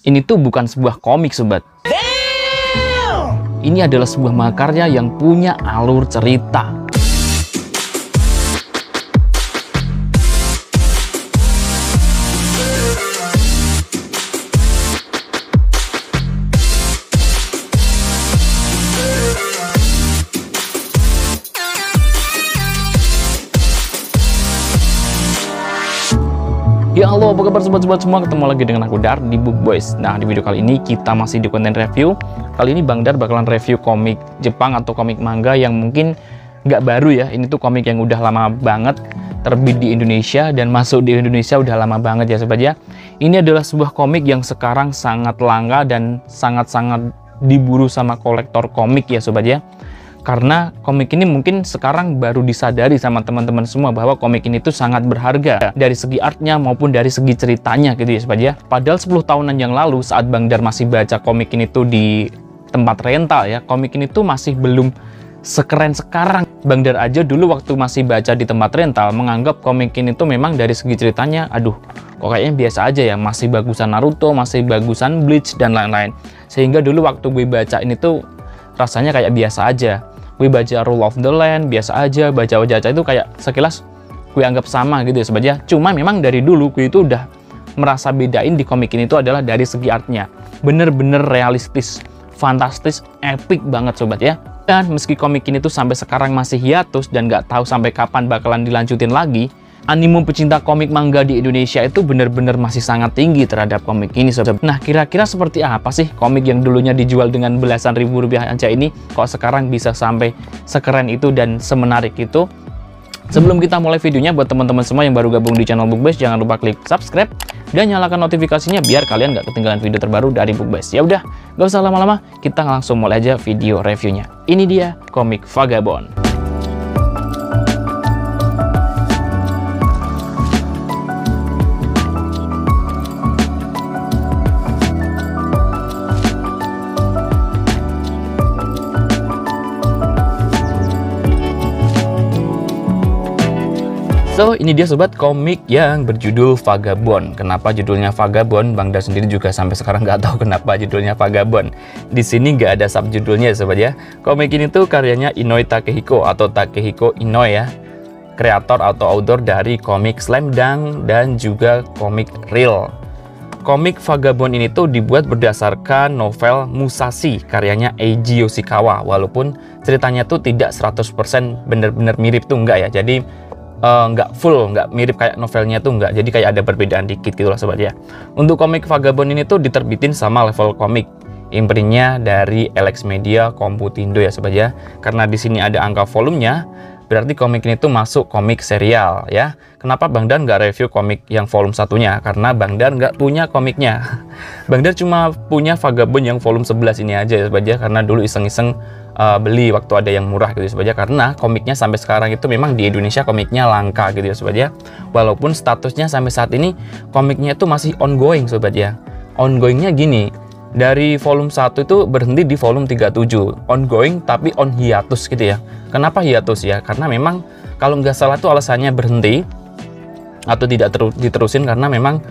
Ini tuh bukan sebuah komik sobat. Ini adalah sebuah mahakarya yang punya alur cerita. Ya halo, apa kabar sobat-sobat semua, ketemu lagi dengan aku Dar di Book Boys. Nah, di video kali ini kita masih di konten review. Kali ini Bang Dar bakalan review komik Jepang atau komik manga yang mungkin nggak baru ya. Ini tuh komik yang udah lama banget terbit di Indonesia dan masuk di Indonesia udah lama banget ya sobat ya. Ini adalah sebuah komik yang sekarang sangat langka dan sangat-sangat diburu sama kolektor komik ya sobat ya. Karena komik ini mungkin sekarang baru disadari sama teman-teman semua bahwa komik ini tuh sangat berharga dari segi artnya maupun dari segi ceritanya gitu ya sobat ya. Padahal 10 tahunan yang lalu saat Bang Dar masih baca komik ini tuh di tempat rental ya, komik ini tuh masih belum sekeren sekarang. Bang Dar aja dulu waktu masih baca di tempat rental menganggap komik ini tuh memang dari segi ceritanya aduh kok kayaknya biasa aja ya, masih bagusan Naruto, masih bagusan Bleach dan lain-lain. Sehingga dulu waktu gue baca ini tuh rasanya kayak biasa aja. Gue baca Rule of the Land biasa aja, baca itu kayak sekilas gue anggap sama gitu ya sobat ya. Cuma memang dari dulu gue itu udah merasa bedain di komik ini tuh adalah dari segi artnya. Bener-bener realistis, fantastis, epic banget sobat ya. Dan meski komik ini tuh sampai sekarang masih hiatus dan nggak tahu sampai kapan bakalan dilanjutin lagi, animo pecinta komik manga di Indonesia itu bener-bener masih sangat tinggi terhadap komik ini sobat. Nah, kira-kira seperti apa sih komik yang dulunya dijual dengan belasan ribu rupiah aja ini kok sekarang bisa sampai sekeren itu dan semenarik itu? Sebelum kita mulai videonya, buat teman-teman semua yang baru gabung di channel Book Boys, jangan lupa klik subscribe dan nyalakan notifikasinya biar kalian nggak ketinggalan video terbaru dari Book Boys. Ya udah, nggak usah lama-lama, kita langsung mulai aja video reviewnya. Ini dia komik Vagabond. So, ini dia sobat komik yang berjudul Vagabond. Kenapa judulnya Vagabond? Bang Dar sendiri juga sampai sekarang nggak tahu kenapa judulnya Vagabond. Di sini nggak ada subjudulnya sobat ya. Komik ini tuh karyanya Inoue Takehiko atau Takehiko Inoue ya. Kreator atau author dari komik Slam Dunk dan juga komik Real. Komik Vagabond ini tuh dibuat berdasarkan novel Musashi karyanya Eiji Yoshikawa. Walaupun ceritanya tuh tidak 100% bener-bener mirip tuh enggak ya. Jadi nggak full, nggak mirip kayak novelnya tuh nggak, jadi kayak ada perbedaan dikit gitu lah sobat ya. Untuk komik Vagabond ini tuh diterbitin sama Level Komik, imprintnya dari Elex Media Komputindo ya sobat ya. Karena di sini ada angka volumenya, berarti komik ini tuh masuk komik serial ya. Kenapa Bang Dar nggak review komik yang volume satunya? Karena Bang Dar nggak punya komiknya. Bang Dar cuma punya Vagabond yang volume 11 ini aja ya sobat ya, karena dulu iseng-iseng beli waktu ada yang murah gitu ya sobat ya. Karena komiknya sampai sekarang itu memang di Indonesia komiknya langka gitu ya sobat ya. Walaupun statusnya sampai saat ini komiknya itu masih ongoing sobat ya. Ongoingnya gini, dari volume 1 itu berhenti di volume 37, ongoing tapi on hiatus gitu ya. Kenapa hiatus ya? Karena memang kalau nggak salah tuh alasannya berhenti atau tidak diterusin karena memang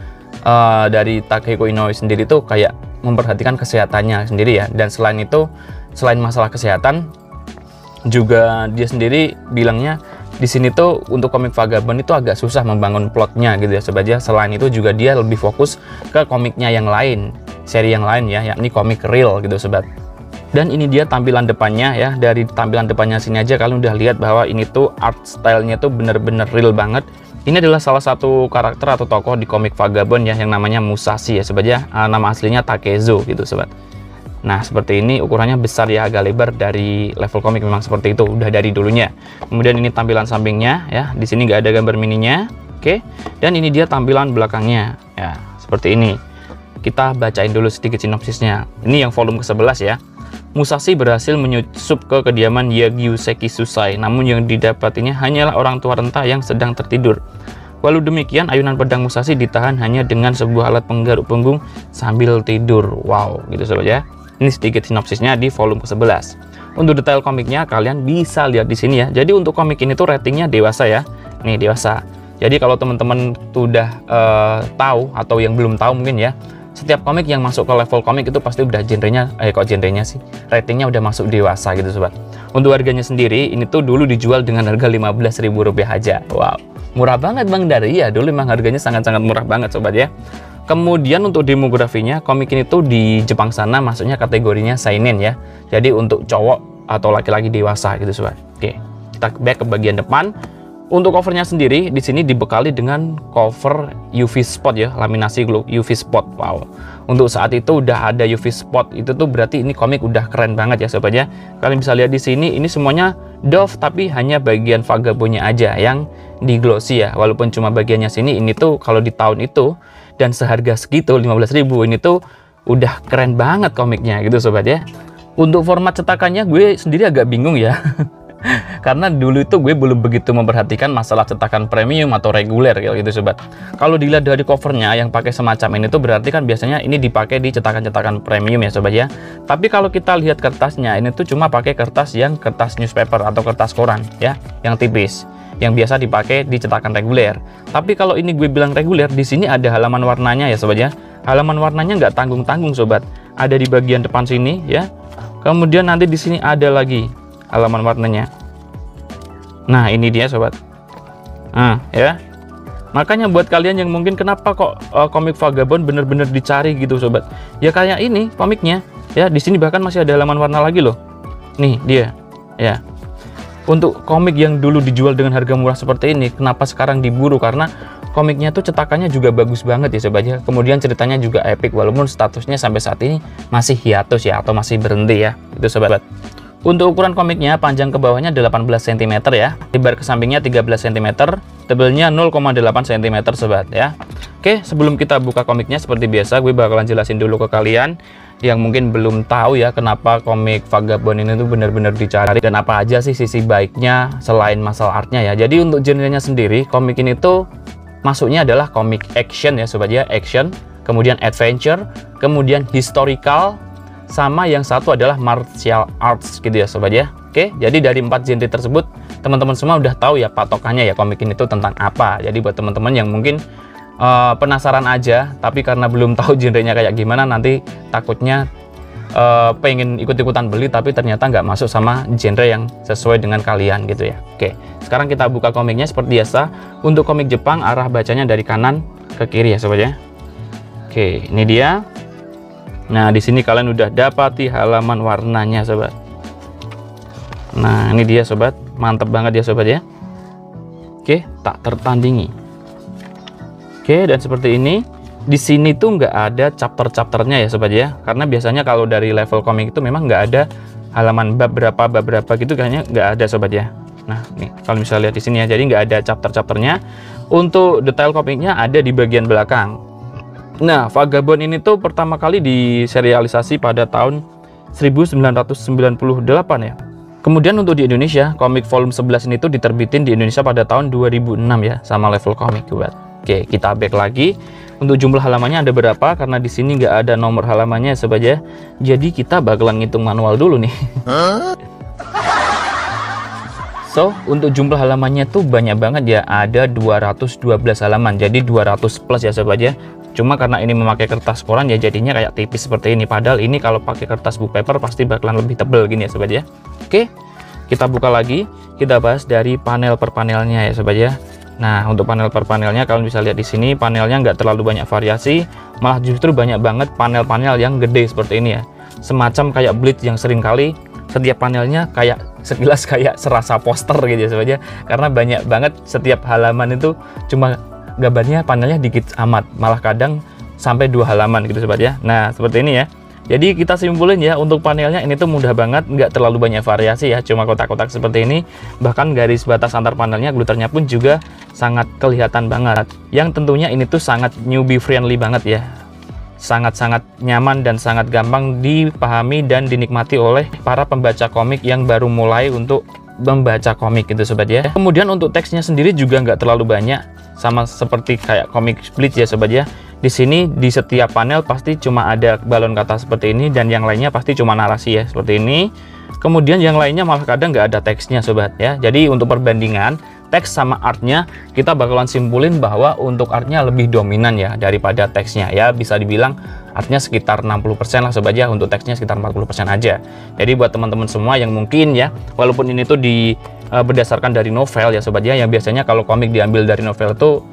dari Takehiko Inoue sendiri tuh kayak memperhatikan kesehatannya sendiri ya. Dan selain itu, selain masalah kesehatan juga dia sendiri bilangnya di sini tuh untuk komik Vagabond itu agak susah membangun plotnya gitu ya sobat ya. Selain itu juga dia lebih fokus ke komiknya yang lain, seri yang lain ya, yakni komik Real gitu sobat. Dan ini dia tampilan depannya ya. Dari tampilan depannya sini aja kalian udah lihat bahwa ini tuh art stylenya tuh bener-bener real banget. Ini adalah salah satu karakter atau tokoh di komik Vagabond ya, yang namanya Musashi ya sobat ya. Nama aslinya Takezo gitu sobat. Nah, seperti ini, ukurannya besar ya, agak lebar. Dari Level Komik memang seperti itu, udah dari dulunya. Kemudian ini tampilan sampingnya ya, di sini nggak ada gambar mininya. Oke. Dan ini dia tampilan belakangnya ya, seperti ini. Kita bacain dulu sedikit sinopsisnya. Ini yang volume ke-11 ya. Musashi berhasil menyusup ke kediaman Yagyuseki Susai, namun yang didapatinya hanyalah orang tua renta yang sedang tertidur. Walau demikian, ayunan pedang Musashi ditahan hanya dengan sebuah alat penggaruk punggung sambil tidur. Wow, gitu sobat ya. Ini sedikit sinopsisnya di volume ke-11. Untuk detail komiknya kalian bisa lihat di sini ya. Jadi untuk komik ini tuh ratingnya dewasa ya. Nih, dewasa. Jadi kalau teman-teman sudah tahu atau yang belum tahu mungkin ya, setiap komik yang masuk ke level komik itu pasti udah genrenya sih, ratingnya udah masuk dewasa gitu sobat. Untuk harganya sendiri ini tuh dulu dijual dengan harga Rp15.000 aja. Wow, murah banget Bang Dari ya, dulu memang harganya sangat-sangat murah banget sobat ya. Kemudian untuk demografinya, komik ini tuh di Jepang sana masuknya kategorinya seinen ya. Jadi untuk cowok atau laki-laki dewasa gitu sobat. Oke, kita back ke bagian depan. Untuk covernya sendiri di sini dibekali dengan cover UV spot ya, laminasi UV spot. Wow. Untuk saat itu udah ada UV spot, itu tuh berarti ini komik udah keren banget ya sobat ya. Kalian bisa lihat di sini ini semuanya doff tapi hanya bagian vagabondnya aja yang di glossy ya. Walaupun cuma bagiannya sini, ini tuh kalau di tahun itu dan seharga segitu 15.000, ini tuh udah keren banget komiknya gitu sobat ya. Untuk format cetakannya gue sendiri agak bingung ya. Karena dulu itu gue belum begitu memperhatikan masalah cetakan premium atau reguler gitu sobat. Kalau dilihat dari covernya yang pakai semacam ini tuh berarti kan biasanya ini dipakai di cetakan-cetakan premium ya sobat ya. Tapi kalau kita lihat kertasnya, ini tuh cuma pakai kertas yang kertas newspaper atau kertas koran ya, yang tipis, yang biasa dipakai di cetakan reguler. Tapi kalau ini gue bilang reguler, di sini ada halaman warnanya ya sobat ya. Halaman warnanya nggak tanggung-tanggung sobat. Ada di bagian depan sini ya. Kemudian nanti di sini ada lagi halaman warnanya. Nah, ini dia sobat. Nah, ya. Makanya buat kalian yang mungkin kenapa kok komik Vagabond bener-bener dicari gitu sobat. Ya kayak ini komiknya. Ya, di sini bahkan masih ada halaman warna lagi loh. Nih, dia. Ya. Untuk komik yang dulu dijual dengan harga murah seperti ini, kenapa sekarang diburu? Karena komiknya tuh cetakannya juga bagus banget ya sobat ya. Kemudian ceritanya juga epic walaupun statusnya sampai saat ini masih hiatus ya atau masih berhenti ya. Itu sobat. Untuk ukuran komiknya, panjang ke bawahnya 18 cm ya, lebar ke sampingnya 13 cm, tebelnya 0,8 cm sobat ya. Oke, sebelum kita buka komiknya seperti biasa, gue bakalan jelasin dulu ke kalian yang mungkin belum tahu ya kenapa komik Vagabond ini tuh benar-benar dicari dan apa aja sih sisi baiknya selain masalah artnya ya. Jadi untuk genrenya sendiri, komik ini tuh masuknya adalah komik action ya sobat ya, action, kemudian adventure, kemudian historical, sama yang satu adalah martial arts gitu ya sobat ya. Oke, jadi dari 4 genre tersebut teman-teman semua udah tahu ya patokannya ya komik ini tuh tentang apa. Jadi buat teman-teman yang mungkin penasaran aja tapi karena belum tahu genrenya kayak gimana, nanti takutnya pengen ikut-ikutan beli tapi ternyata nggak masuk sama genre yang sesuai dengan kalian gitu ya. Oke, sekarang kita buka komiknya seperti biasa. Untuk komik Jepang arah bacanya dari kanan ke kiri ya sobat ya. Oke, ini dia. Nah, di sini kalian udah dapati halaman warnanya sobat. Nah, ini dia sobat, mantep banget ya sobat ya. Oke, tak tertandingi. Oke, dan seperti ini. Di sini tuh nggak ada chapter-chapternya ya sobat ya. Karena biasanya kalau dari level komik itu memang nggak ada halaman bab berapa gitu, kayaknya nggak ada sobat ya. Nah, nih kalau misalnya lihat di sini ya, jadi nggak ada chapter-chapternya. Untuk detail komiknya ada di bagian belakang. Nah, Vagabond ini tuh pertama kali diserialisasi pada tahun 1998 ya. Kemudian untuk di Indonesia, komik volume 11 ini tuh diterbitin di Indonesia pada tahun 2006 ya, sama level komik buat. Oke, kita back lagi. Untuk jumlah halamannya ada berapa? Karena di sini nggak ada nomor halamannya sobat ya. Jadi kita bakalan ngitung manual dulu nih. So, untuk jumlah halamannya tuh banyak banget ya, ada 212 halaman. Jadi 200 plus ya sobat ya. Cuma karena ini memakai kertas koran ya jadinya kayak tipis seperti ini. Padahal ini kalau pakai kertas book paper pasti bakalan lebih tebal gini ya sobat ya. Oke, kita buka lagi. Kita bahas dari panel per panelnya ya sobat ya. Nah, untuk panel per panelnya kalian bisa lihat di sini panelnya nggak terlalu banyak variasi. Malah justru banyak banget panel-panel yang gede seperti ini ya. Semacam kayak Bleach yang sering kali setiap panelnya kayak sekilas kayak serasa poster gitu ya sobat ya. Karena banyak banget setiap halaman itu cuma gambarnya, panelnya dikit amat, malah kadang sampai 2 halaman gitu sobat ya. Nah, seperti ini ya. Jadi kita simpulin ya, untuk panelnya ini tuh mudah banget, nggak terlalu banyak variasi ya, cuma kotak-kotak seperti ini. Bahkan garis batas antar panelnya, gluternya pun juga sangat kelihatan banget. Yang tentunya ini tuh sangat newbie friendly banget ya. Sangat-sangat nyaman dan sangat gampang dipahami dan dinikmati oleh para pembaca komik yang baru mulai untuk membaca komik gitu sobat ya. Kemudian untuk teksnya sendiri juga nggak terlalu banyak, sama seperti kayak komik Bleach ya sobat ya. Di sini di setiap panel pasti cuma ada balon kata seperti ini dan yang lainnya pasti cuma narasi ya seperti ini. Kemudian yang lainnya malah kadang nggak ada teksnya sobat ya. Jadi untuk perbandingan teks sama artnya, kita bakalan simpulin bahwa untuk artnya lebih dominan ya daripada teksnya ya. Bisa dibilang artnya sekitar 60% lah sobat ya, untuk teksnya sekitar 40% aja. Jadi buat teman-teman semua yang mungkin ya, walaupun ini tuh berdasarkan dari novel ya sobat ya, yang biasanya kalau komik diambil dari novel itu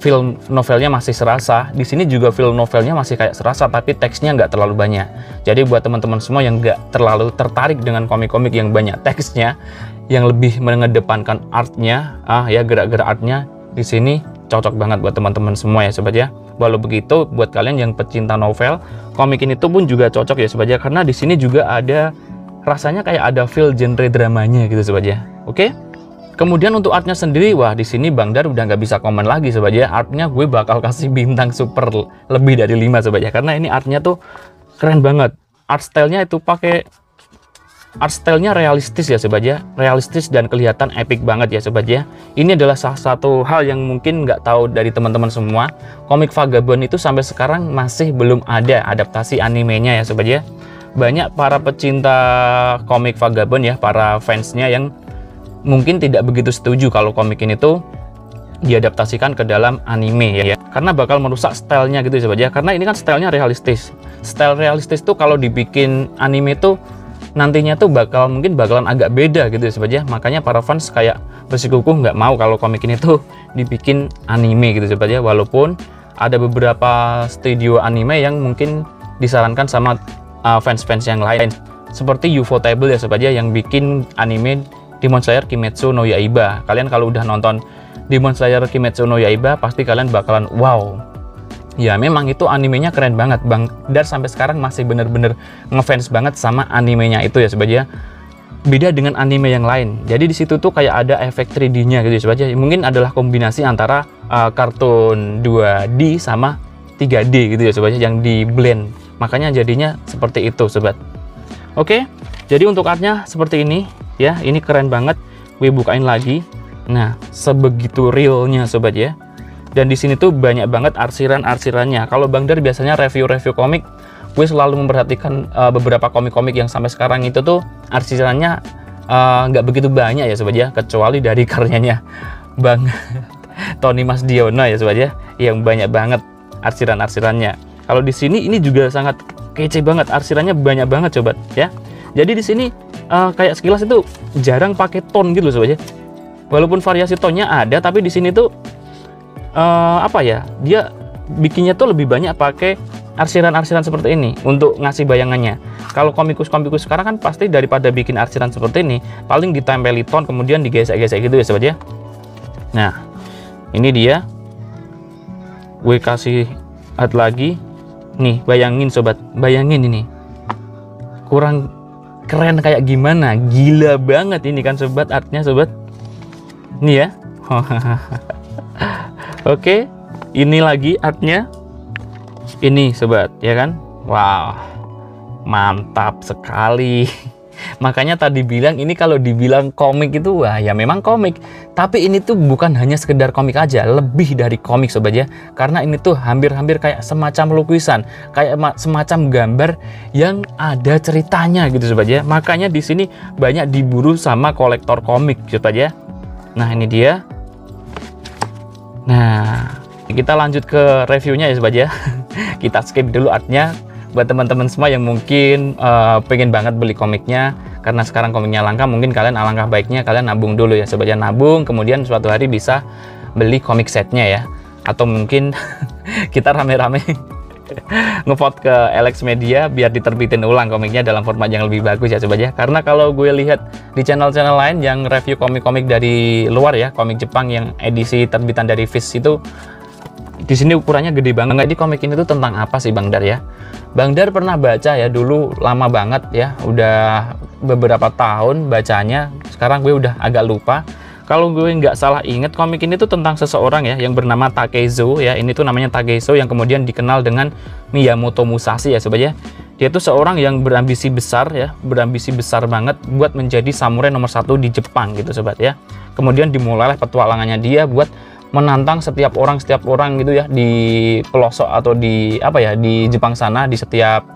film novelnya masih serasa, di sini juga film novelnya masih kayak serasa, tapi teksnya nggak terlalu banyak. Jadi buat teman-teman semua yang nggak terlalu tertarik dengan komik-komik yang banyak teksnya, yang lebih mengedepankan artnya, ya gerak-gerak artnya, di sini cocok banget buat teman-teman semua ya sobat ya. Walau begitu, buat kalian yang pecinta novel, komik ini tuh pun juga cocok ya sobat ya, karena di sini juga ada rasanya kayak ada feel genre dramanya gitu sobat ya. Oke? Kemudian untuk artnya sendiri, wah di sini Bang Dar udah nggak bisa komen lagi sobat ya. Artnya gue bakal kasih bintang super lebih dari 5 sobat ya, karena ini artnya tuh keren banget. Art stylenya itu pakai art stylenya realistis ya sobat ya, realistis dan kelihatan epic banget ya sobat ya. Ini adalah salah satu hal yang mungkin nggak tahu dari teman-teman semua, komik Vagabond itu sampai sekarang masih belum ada adaptasi animenya ya sobat ya. Banyak para pecinta komik Vagabond ya, para fansnya yang mungkin tidak begitu setuju kalau komik ini tuh diadaptasikan ke dalam anime ya, karena bakal merusak stylenya gitu ya sobat ya, karena ini kan stylenya realistis. Style realistis tuh kalau dibikin anime tuh nantinya tuh mungkin bakalan agak beda gitu ya sobat ya. Makanya para fans kayak bersikukuh nggak mau kalau komik ini tuh dibikin anime gitu sobat ya, walaupun ada beberapa studio anime yang mungkin disarankan sama fans-fans yang lain, seperti Ufotable ya sobat ya, yang bikin anime Demon Slayer Kimetsu no Yaiba. Kalian kalau udah nonton Demon Slayer Kimetsu no Yaiba, pasti kalian bakalan wow. Ya memang itu animenya keren banget. Bang Dar sampai sekarang masih bener-bener ngefans banget sama animenya itu ya sobat ya. Beda dengan anime yang lain. Jadi di situ tuh kayak ada efek 3D-nya gitu ya sobat ya. Mungkin adalah kombinasi antara kartun 2D sama 3D gitu ya sobat ya, yang di blend. Makanya jadinya seperti itu sobat. Oke, jadi untuk artnya seperti ini ya, ini keren banget. Gue bukain lagi. Nah, sebegitu realnya sobat ya. Dan di sini tuh banyak banget arsiran-arsirannya. Kalau Bang Dar biasanya review-review komik, gue selalu memperhatikan beberapa komik-komik yang sampai sekarang itu tuh arsirannya nggak begitu banyak ya sobat ya, kecuali dari karyanya Bang Tony Mas Diono ya sobat ya, yang banyak banget arsiran-arsirannya. Kalau di sini ini juga sangat kece banget, arsirannya banyak banget sobat ya. Jadi di sini kayak sekilas itu jarang pakai tone gitu sobat ya. Walaupun variasi tonnya ada, tapi di sini tuh apa ya, dia bikinnya tuh lebih banyak pakai arsiran-arsiran seperti ini untuk ngasih bayangannya. Kalau komikus-komikus sekarang kan pasti daripada bikin arsiran seperti ini, paling ditempeli tone kemudian digesek-gesek gitu ya sobat ya. Nah, ini dia. Gue kasih lihat lagi. Nih, bayangin sobat, bayangin ini. Kurang keren kayak gimana? Gila banget ini kan sobat, artnya sobat. Nih ya. Oke, ini lagi artnya. Ini sobat, ya kan? Wow, mantap sekali. Makanya tadi bilang ini kalau dibilang komik itu, wah ya memang komik. Tapi ini tuh bukan hanya sekedar komik aja, lebih dari komik sobat ya. Karena ini tuh hampir-hampir kayak semacam lukisan, kayak semacam gambar yang ada ceritanya gitu sobat ya. Makanya di sini banyak diburu sama kolektor komik sobat ya. Nah ini dia. Nah, kita lanjut ke reviewnya ya sobat ya. Kita skip dulu artnya. Buat teman-teman semua yang mungkin pengen banget beli komiknya, karena sekarang komiknya langka, mungkin kalian alangkah baiknya kalian nabung dulu ya sobat ya. Nabung, kemudian suatu hari bisa beli komik setnya ya. Atau mungkin kita rame-rame ngevote ke Alex Media biar diterbitin ulang komiknya dalam format yang lebih bagus ya sobat ya. Karena kalau gue lihat di channel-channel lain yang review komik-komik dari luar ya, komik Jepang yang edisi terbitan dari Viz itu, di sini ukurannya gede banget. Di komik ini tuh tentang apa sih Bang Dar ya? Bang Dar pernah baca ya dulu, lama banget ya, udah beberapa tahun bacanya. Sekarang gue udah agak lupa. Kalau gue nggak salah inget, komik ini tuh tentang seseorang ya yang bernama Takezo ya. Ini tuh namanya Takezo yang kemudian dikenal dengan Miyamoto Musashi ya sobat ya. Dia tuh seorang yang berambisi besar ya, berambisi besar banget buat menjadi samurai nomor 1 di Jepang gitu sobat ya. Kemudian dimulailah petualangannya dia buat menantang setiap orang gitu ya, di pelosok atau di apa ya, di Jepang sana, di setiap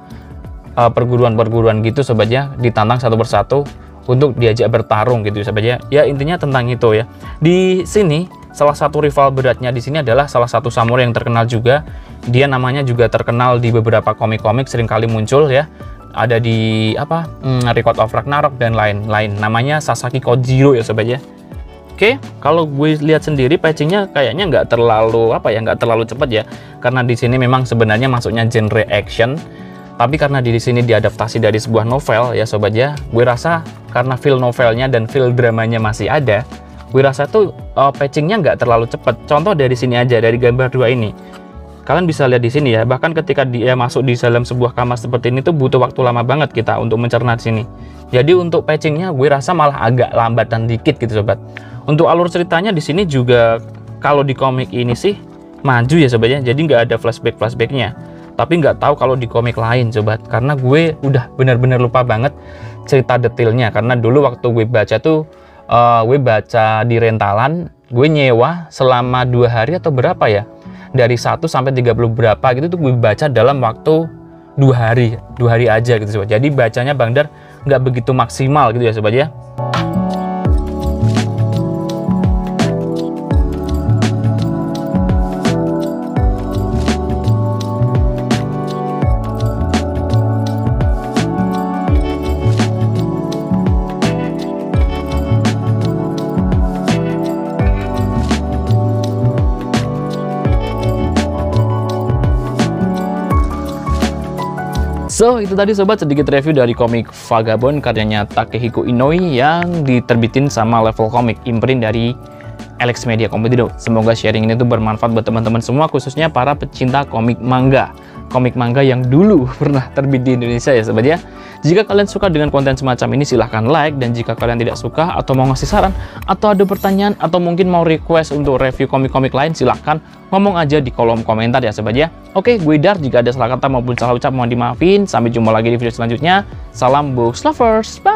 perguruan-perguruan gitu sobat ya, ditantang satu persatu untuk diajak bertarung gitu sobat ya. Ya intinya tentang itu ya. Di sini salah satu rival beratnya di sini adalah salah satu samurai yang terkenal juga. Dia namanya juga terkenal di beberapa komik-komik, seringkali muncul ya. Ada di apa? Record of Ragnarok dan lain-lain. Namanya Sasaki Kojiro ya sobat ya. Oke, kalau gue lihat sendiri patchingnya kayaknya nggak terlalu nggak terlalu cepat ya, karena di sini memang sebenarnya masuknya genre action, tapi karena di sini diadaptasi dari sebuah novel ya sobat ya, gue rasa karena feel novelnya dan feel dramanya masih ada, gue rasa tuh patchingnya nggak terlalu cepat. Contoh dari sini aja, dari gambar 2 ini, kalian bisa lihat di sini ya, bahkan ketika dia masuk di dalam sebuah kamar seperti ini tuh butuh waktu lama banget kita untuk mencerna di sini. Jadi untuk patchingnya gue rasa malah agak lambatan dikit gitu sobat. Untuk alur ceritanya di sini juga kalau di komik ini sih maju ya sobat ya, jadi nggak ada flashbacknya. Tapi nggak tahu kalau di komik lain sobat, karena gue udah bener-bener lupa banget cerita detailnya. Karena dulu waktu gue baca tuh, gue baca di rentalan, gue nyewa selama 2 hari atau berapa ya, dari 1 sampai 30 berapa gitu tuh gue baca dalam waktu 2 hari aja gitu sobat. Jadi bacanya Bang Dar nggak begitu maksimal gitu ya sobat ya. So, itu tadi sobat sedikit review dari komik Vagabond karyanya Takehiko Inoue yang diterbitin sama Level Comic, imprint dari Alex Media Kompetido. Semoga sharing ini tuh bermanfaat buat teman-teman semua, khususnya para pecinta komik manga. Komik manga yang dulu pernah terbit di Indonesia ya sobat ya. Jika kalian suka dengan konten semacam ini silahkan like, dan jika kalian tidak suka atau mau ngasih saran atau ada pertanyaan atau mungkin mau request untuk review komik-komik lain, silahkan ngomong aja di kolom komentar ya sobat ya. Oke, gue Dar, jika ada salah kata maupun salah ucap mohon dimaafin. Sampai jumpa lagi di video selanjutnya. Salam books lovers, bye!